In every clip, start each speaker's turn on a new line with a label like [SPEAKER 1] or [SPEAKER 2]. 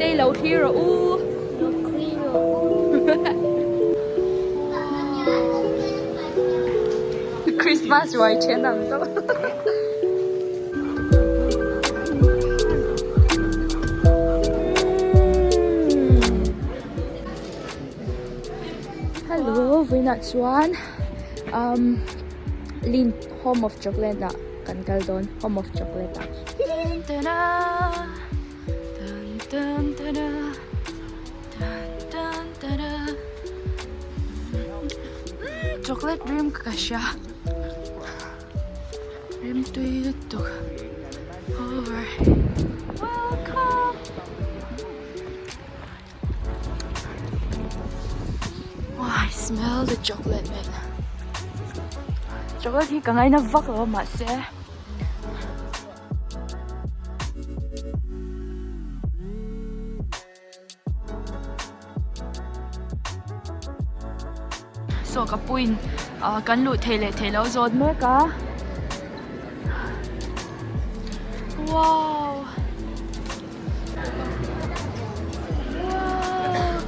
[SPEAKER 1] Say lâu thi rồi u. Christmas rồi trên nằm đó. Hello, we're not Swan. Lin, home of chocolate na. Kankal doon, home of chocolate na. Chocolate dream kasya. Dream to over. Welcome. Wow, I smell the chocolate, man. Chocolate hi ka ngay na vak lo mas eh. So kapuin kan lu thele zod me ka. Wow. Wow.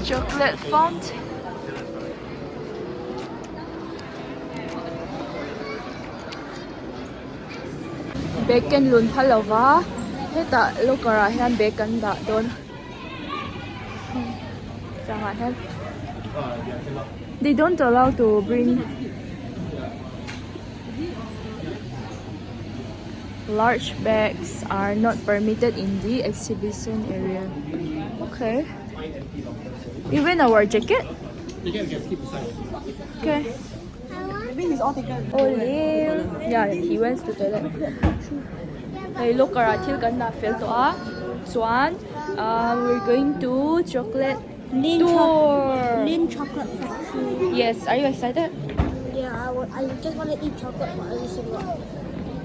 [SPEAKER 1] Chocolate fountain. Bacon lun phalova. Heta lokara hian bacon da don. They don't allow to bring large bags are not permitted in the exhibition area. Okay. Even our jacket? Okay.
[SPEAKER 2] Maybe he's all taken.
[SPEAKER 1] Oh, Lil. Yeah, he went to toilet. Hey, look, Karatil gonna feel to Swan. We're going to chocolate tour.
[SPEAKER 2] Lin Chocolate Factory.
[SPEAKER 1] Yes, are you excited?
[SPEAKER 2] Yeah, I just want to eat chocolate for every single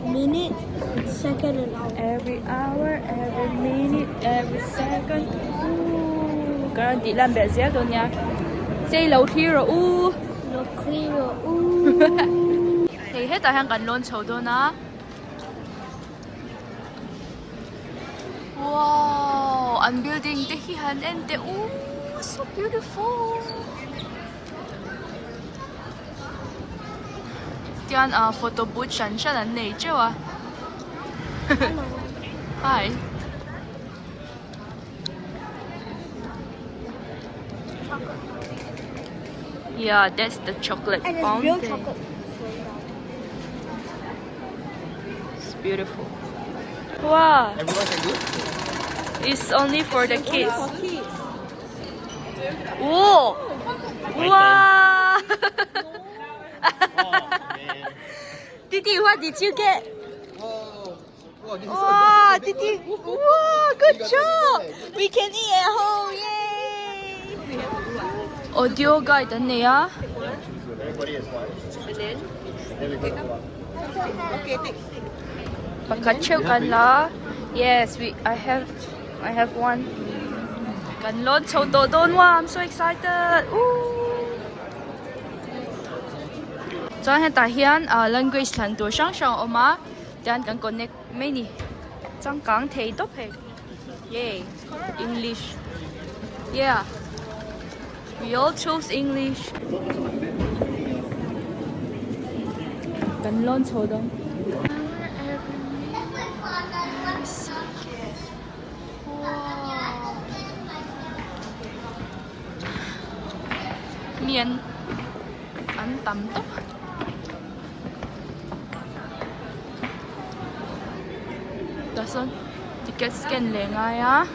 [SPEAKER 2] minute, second, and hour.
[SPEAKER 1] Every hour, every minute, every second. Guarantee làm bè xé thôi nha. Say lâu thi rồi u.
[SPEAKER 2] No clear.
[SPEAKER 1] Thì hết tại hàng cảnh luôn sầu đó na. Wow, ang building tehihan ente. Oh, so beautiful. Tiyan photo booth siya ng nature ah. Hi. Yeah, that's the chocolate
[SPEAKER 2] And
[SPEAKER 1] fountain.
[SPEAKER 2] it's real chocolate.
[SPEAKER 1] It's beautiful. Wow.
[SPEAKER 3] Everyone can do it?
[SPEAKER 1] It's only for the kids.
[SPEAKER 2] For kids.
[SPEAKER 1] Whoa! Wow!
[SPEAKER 3] Oh, man.
[SPEAKER 1] Titi, what did you get?
[SPEAKER 3] Whoa. Whoa, this is
[SPEAKER 1] Wow,
[SPEAKER 3] so
[SPEAKER 1] Titi!
[SPEAKER 3] good.
[SPEAKER 1] Wow, good
[SPEAKER 3] You got
[SPEAKER 1] job!
[SPEAKER 3] it.
[SPEAKER 1] We can eat at home, yay! Audio guide ya.
[SPEAKER 3] Everybody is one.
[SPEAKER 2] And then? Okay, take.
[SPEAKER 1] Pagkachew kan la. Yes, I have one. Kan lon so don wa. I'm so excited. Ooh. So heta hian language lan tu sang oma. Dan kan connect mai ni. Chang kang thei top he. Yay. English. Yeah. We all chose English. Kan lon so don. Miền ăn tắm tóc đó son ticket scan lệ ngay á.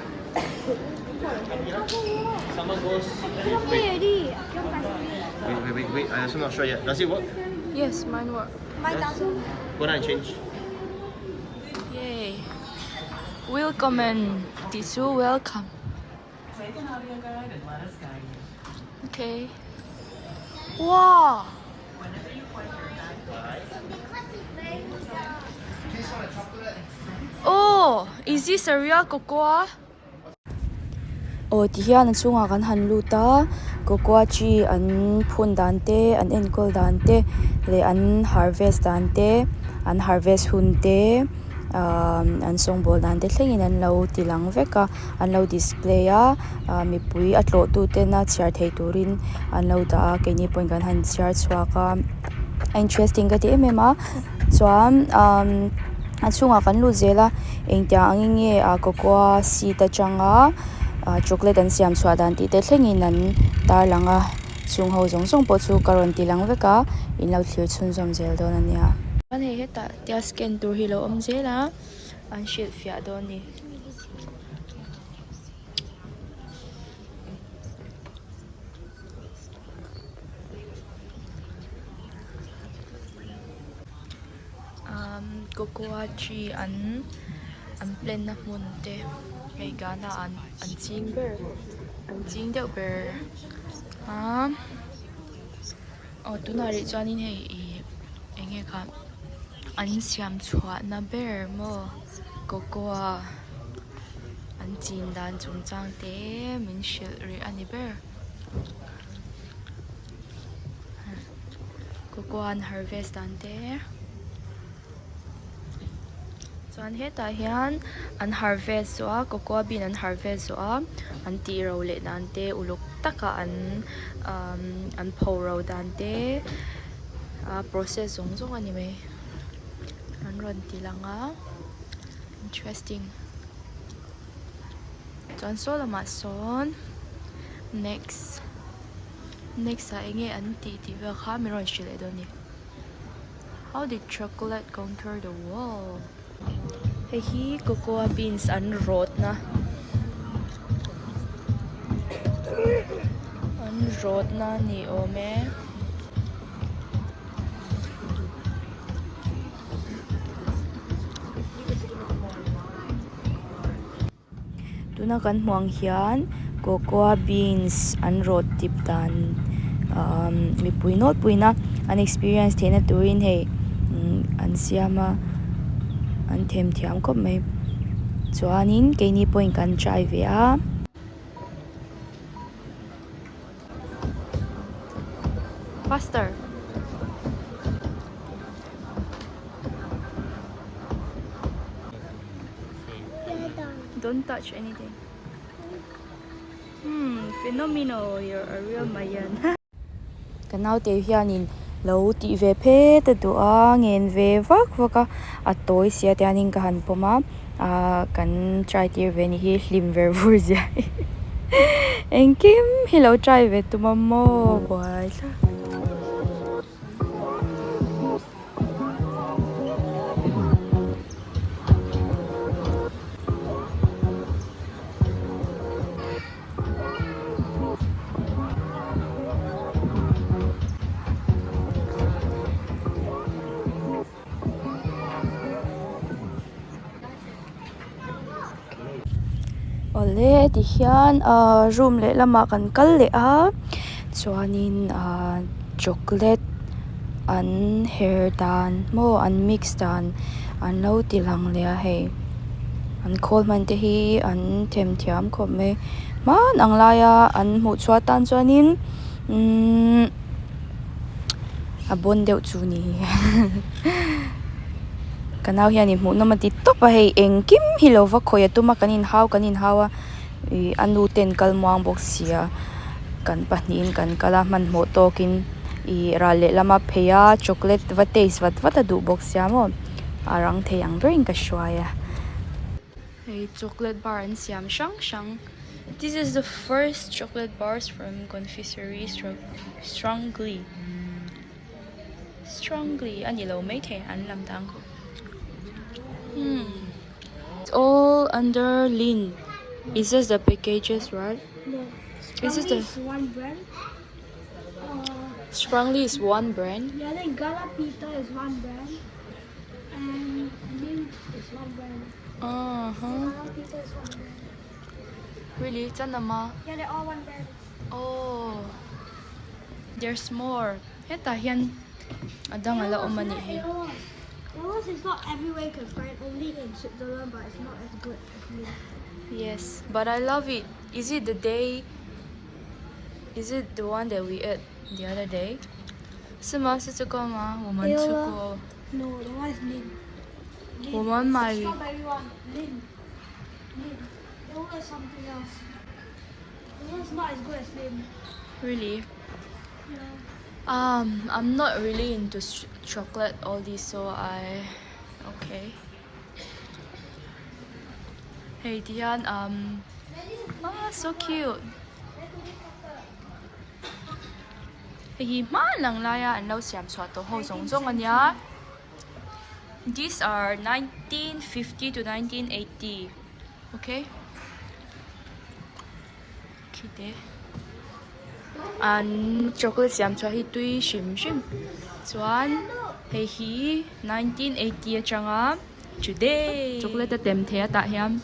[SPEAKER 3] Someone goes.
[SPEAKER 2] Already.
[SPEAKER 3] Wait. I'm also not sure yet. Does it work?
[SPEAKER 1] Yes, mine work.
[SPEAKER 2] Mine doesn't.
[SPEAKER 3] Go down and change.
[SPEAKER 1] Yay. Welcome and Tisu, welcome. Okay. Wow. Oh, is this a real cocoa? Oh, ti hian an chunga kan han luta cocoa chi an phun dan te an enkol dan te le an harvest dan te an harvest hun te an song bol dan te thlengin an lo tilang veka an lo display a mipui a tlaw tu te na chiar thei turin an lo da a ke ni point kan han chiar chhuaka interesting ka ti emema chuan a chunga kan lu zela engtia anginge a cocoa seed atanga chocolate an siam chhuat dan ti te thlengin an tar langa chung ho zong zong po chu karon tilang veka in lo thlir chhun zom zel don ania an hei heta tia scan tur hi lo om zela an shil fia don ni cocoa tree an plan na hmun te hei gana an ching deuh ber tuna ri chuanin hei enge kha an siam chhuat na ber mo cocoa an chin dan chung chang te min shil ri ani ber cocoa an harvest dan te chuan heta hian an harvest zo a cocoa bean an harvest zo a an ti ro le dan te uluk taka an pho ro dan te process zong zong ani mai an ron ti langa interesting chuan saw lama sawn next a enge an ti vel kha mi ron shil e doni how did chocolate conquer the world hei hi cocoa beans an rot na ni ome tuna kan hmuang hian cocoa beans an rot tip dan mipui not puina an experience theina turin hei an siama an them thiam khop mai chuanin keini point kan try ve a faster don't touch anything phenomenal you're a real Mayan kanau te hianin lo ti ve phe ta du a ngen ve vak vaka a toy sia te anin ka han poma kan try tir ve ni hi hlim ver vur zia engkim hi lo try ve tu mammo boy ole ti hian room le lama kan kal le a chuanin chocolate an hair dan mo an mix dan an lo tilang le a hei an khol man te hi an them thiam khop me man ang laia an hmu chhuat tan chuanin a bon deuh chu ni kanau hian hmu na mati top a hei engkim hi lo va khoya tuma kanin hawa anu ten kalmuang box sia kan pahnin kan kala man mo tokin ra le lama pheya chocolate va taste wat adu box sia mo arang theyang bring ka shwaya hey chocolate bar an siam shang this is the first chocolate bars from confiserie strongly ani lo mai the an lam tang ko it's all under Lean. Is this the packages, right?
[SPEAKER 2] No.
[SPEAKER 1] Is this the
[SPEAKER 2] one brand?
[SPEAKER 1] Strongly is one brand?
[SPEAKER 2] Yeah, then Gala Pita is one brand. And Mint is one brand. Gala Pita is one brand.
[SPEAKER 1] Really? 真的吗?
[SPEAKER 2] Yeah, they're all one brand.
[SPEAKER 1] Oh. There's more. Heta hian adang ala omani hi.
[SPEAKER 2] Yours is not everywhere you can find, only in Switzerland, but it's not as good as me.
[SPEAKER 1] Yes, but I love it. Is it the one that we ate the other day? 是吗？是这个吗？我们吃过。
[SPEAKER 2] No, the one is mint. Lin.
[SPEAKER 1] 我们买
[SPEAKER 2] Strawberry one. Lin. Lin. There was something else. It was not as good as Lin.
[SPEAKER 1] really.
[SPEAKER 2] Yeah.
[SPEAKER 1] I'm not really into chocolate all this, so okay. Hey Dian, so cute. Hey, lang laya and lau siam swa to ho zong zong anya. These are 1950 to 1980. Okay? Okay. And chocolate siam chua hi tui shim shim. Chuan hei hi 1980 achanga today. Chocolate tem the ta hiam.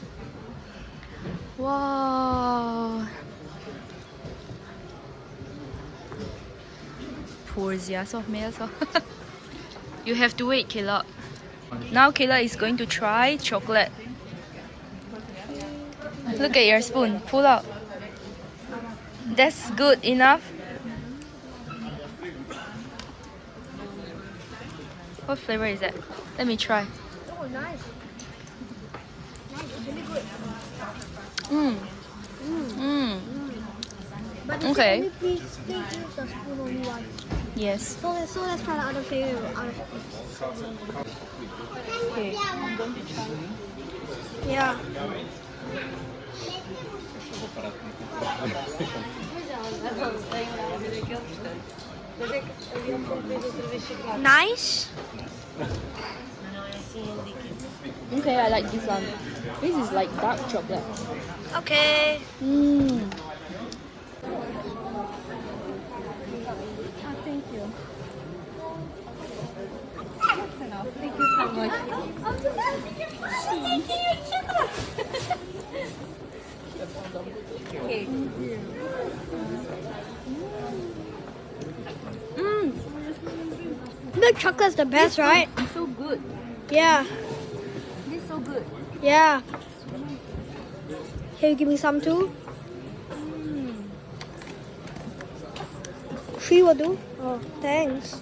[SPEAKER 1] Wow. Poor Zia so male so. You have to wait, Kayla. Now Kayla is going to try chocolate. Look at your spoon. Pull out. That's good enough. What flavor is that? Let me try.
[SPEAKER 2] Oh, nice. Nice. It's really good.
[SPEAKER 1] Mmm. Mmm.
[SPEAKER 2] But
[SPEAKER 1] Okay.
[SPEAKER 2] please use the spoon only once.
[SPEAKER 1] Yes.
[SPEAKER 2] So let's try the other flavor.
[SPEAKER 1] Okay.
[SPEAKER 2] Yeah. Nice.
[SPEAKER 1] Okay, I like this one. This is like dark chocolate.
[SPEAKER 2] Okay.
[SPEAKER 1] Mmm. Thank you. That's enough. Thank you so much. Okay.
[SPEAKER 2] Milk chocolate's the best, right?
[SPEAKER 1] It's so good.
[SPEAKER 2] Yeah.
[SPEAKER 1] It's so good.
[SPEAKER 2] Yeah. Can you give me some too? Three will do. Oh, thanks.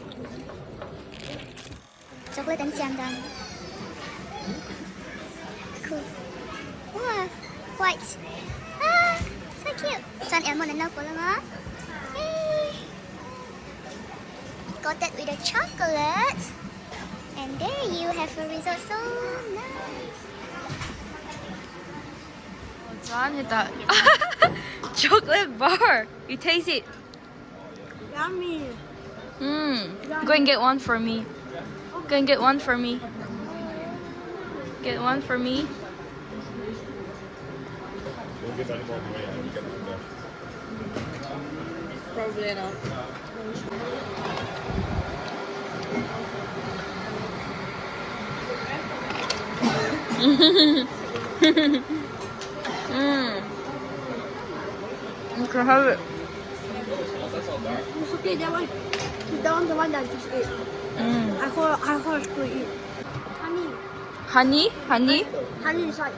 [SPEAKER 4] Chocolate and jam done. Cool. Wow, white. Ah, so cute. John Elmo and Love Yay! Got that with a chocolate. And there you have a result. So nice.
[SPEAKER 1] John hit that chocolate bar. You taste it.
[SPEAKER 2] Yummy.
[SPEAKER 1] Mmm. Go and get one for me. Go and get one for me. Get one for me.
[SPEAKER 5] Probably not.
[SPEAKER 1] You can have it.
[SPEAKER 2] It's okay, that one. The one that I just ate. I horse to eat. Honey.
[SPEAKER 1] Honey? Honey?
[SPEAKER 2] Honey is like.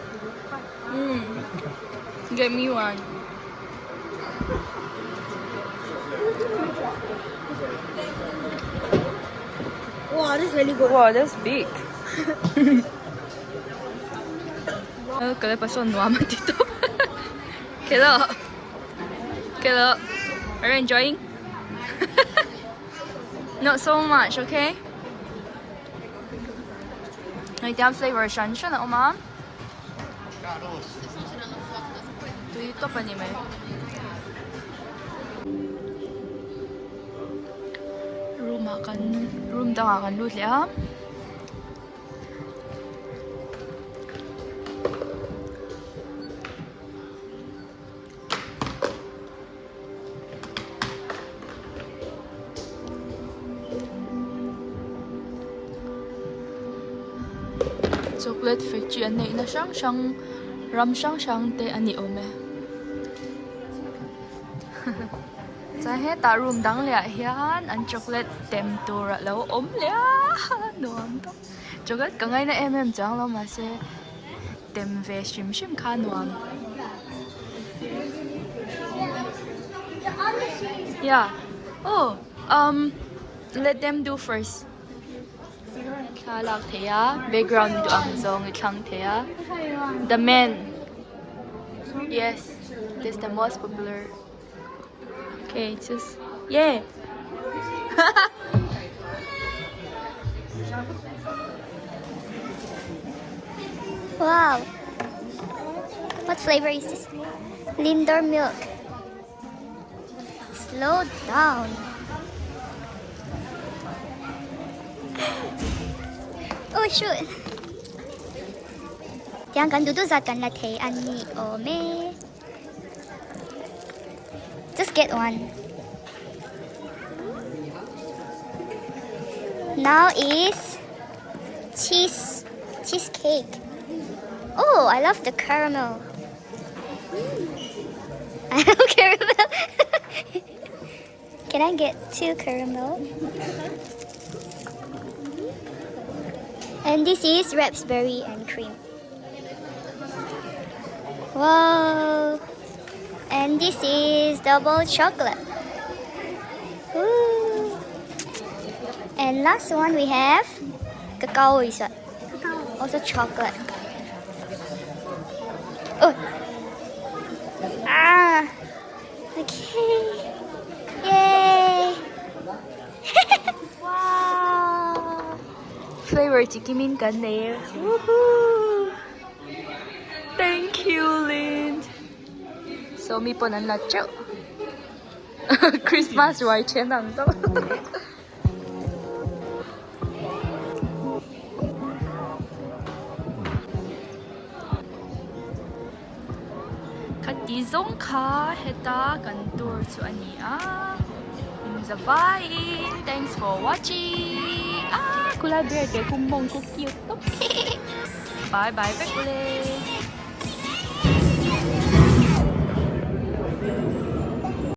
[SPEAKER 1] Get me one.
[SPEAKER 2] Wow, this is really good.
[SPEAKER 1] Wow, that's big. Kaya pasok nuama dito. Kilo. Kilo. Are you enjoying? Not so much, okay? Nagtiam flavor siya. Ano siya na, ma'am? Dito pa ni May. Room daw akan lut liam. Chocolate factory anh na siyang ram siyang te ani ome. Sa he ta room dang lia hian an chocolate tem tur lo om lia nuam to. Chocolate ka ngai na chang lo ma se tem ve shim shim kha nuam. Yeah. Oh, let them do first. Kalak Thea. Background to ang song itlang Thea. The Men. Yes, that's the most popular. Okay, just yeah.
[SPEAKER 4] Wow. What flavor is this? Lindor milk. Slow down. Oh shoot. Tiang kan duduk kan latte ani ome. Just get one. Now is cheesecake. Oh, I love the caramel. I love caramel. Can I get 2 caramel? And this is raspberry and cream. Wow. And this is double chocolate. Woo. And last one we have cacao is what? Also chocolate. Oh. Ah. Okay. Yay.
[SPEAKER 1] Wow. Flavor chikimin kan there. Woohoo. Thank you, Lynn. So mi po nan nacho. Christmas right chen nang to. Katizong ka heta kantur su ania. Bye. Thanks for watching. Kula bear kay kumbong ko cute to. Bye bye, Bekule.